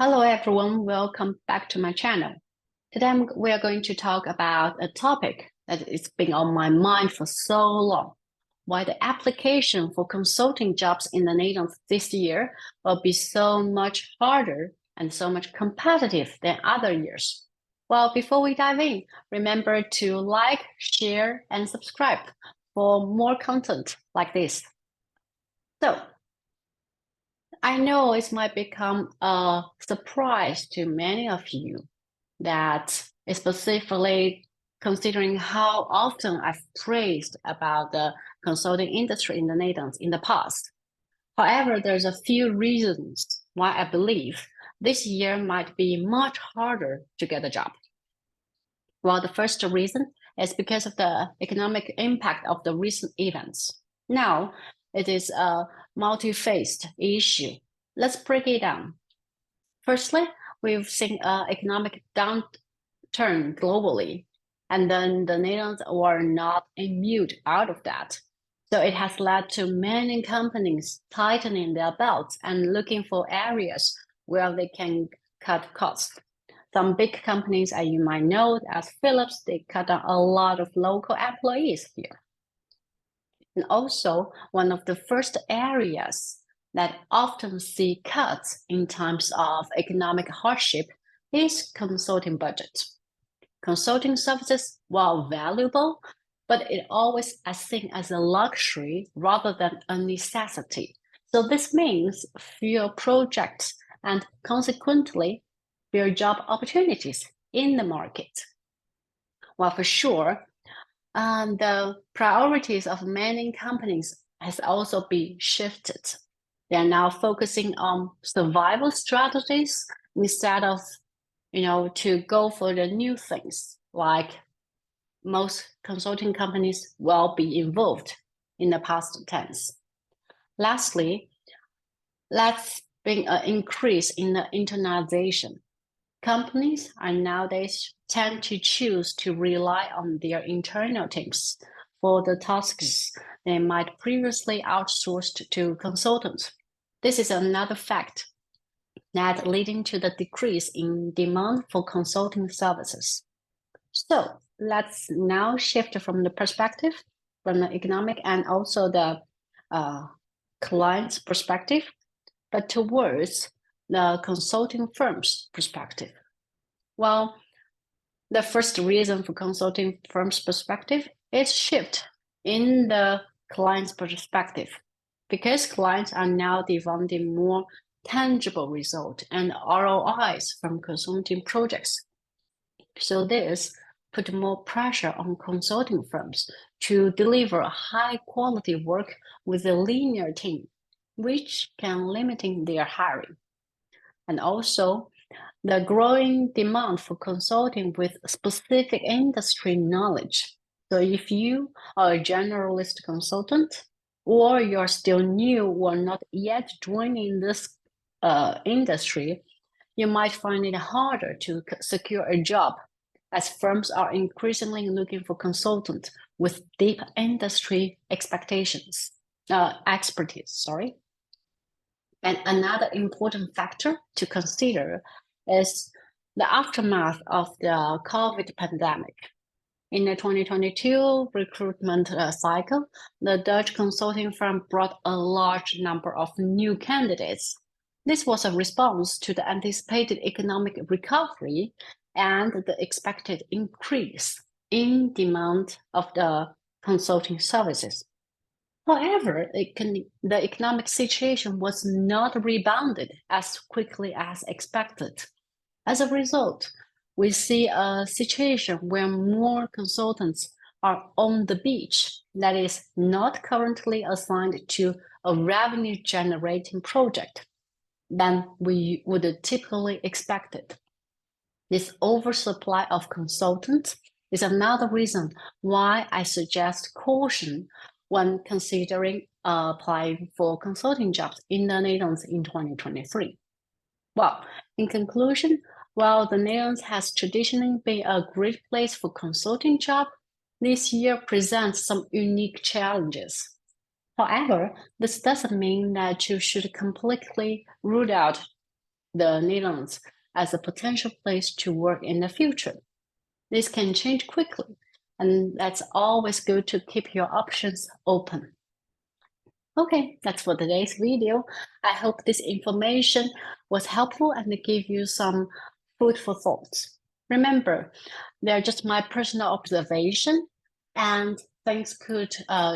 Hello everyone, welcome back to my channel. Today we are going to talk about a topic that has been on my mind for so long. Why the application for consulting jobs in the Netherlands this year will be so much harder and so much competitive than other years. Well, before we dive in, remember to like, share, and subscribe for more content like this. So, I know it might become a surprise to many of you that specifically considering how often I've praised about the consulting industry in the Netherlands in the past. However, there's a few reasons why I believe this year might be much harder to get a job. Well, the first reason is because of the economic impact of the recent events. Now, it is a multi-faced issue. Let's break it down. Firstly, we've seen an economic downturn globally, and then the Netherlands were not immune out of that. So it has led to many companies tightening their belts and looking for areas where they can cut costs. Some big companies, as you might know, as Philips, they cut down a lot of local employees here. And also, one of the first areas that often see cuts in times of economic hardship is consulting budget. Consulting services, while valuable, but it always is seen as a luxury rather than a necessity. So this means fewer projects and consequently fewer job opportunities in the market. Well, for sure, the priorities of many companies has also been shifted. They are now focusing on survival strategies instead of, to go for the new things. Like most consulting companies will be involved in the past tense. Lastly, let's bring an increase in the internalization. Companies are nowadays tend to choose to rely on their internal teams for the tasks they might previously outsourced to consultants. This is another fact that leading to the decrease in demand for consulting services. So let's now shift from the perspective, from the economic and also the client's perspective, but towards the consulting firm's perspective. Well, the first reason for consulting firm's perspective is shift in the client's perspective, because clients are now demanding more tangible result and ROIs from consulting projects. So this put more pressure on consulting firms to deliver high quality work with a linear team, which can limiting their hiring. And also, the growing demand for consulting with specific industry knowledge. So if you are a generalist consultant, or you're still new or not yet joining this industry, you might find it harder to secure a job, as firms are increasingly looking for consultants with deep industry expertise. Sorry. And another important factor to consider is the aftermath of the COVID pandemic. In the 2022 recruitment cycle, the Dutch consulting firm brought a large number of new candidates. This was a response to the anticipated economic recovery and the expected increase in demand of the consulting services. However, the economic situation was not rebounded as quickly as expected. As a result, we see a situation where more consultants are on the beach that is not currently assigned to a revenue-generating project than we would typically expect it. This oversupply of consultants is another reason why I suggest caution when considering applying for consulting jobs in the Netherlands in 2023. Well, in conclusion, while the Netherlands has traditionally been a great place for consulting jobs, this year presents some unique challenges. However, this doesn't mean that you should completely rule out the Netherlands as a potential place to work in the future. This can change quickly, and that's always good to keep your options open. Okay, that's for today's video. I hope this information was helpful and give you some food for thoughts. Remember, they're just my personal observation, and things could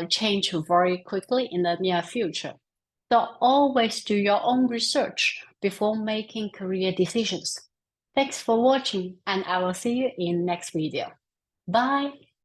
change very quickly in the near future. So always do your own research before making career decisions. Thanks for watching, and I will see you in next video. Bye.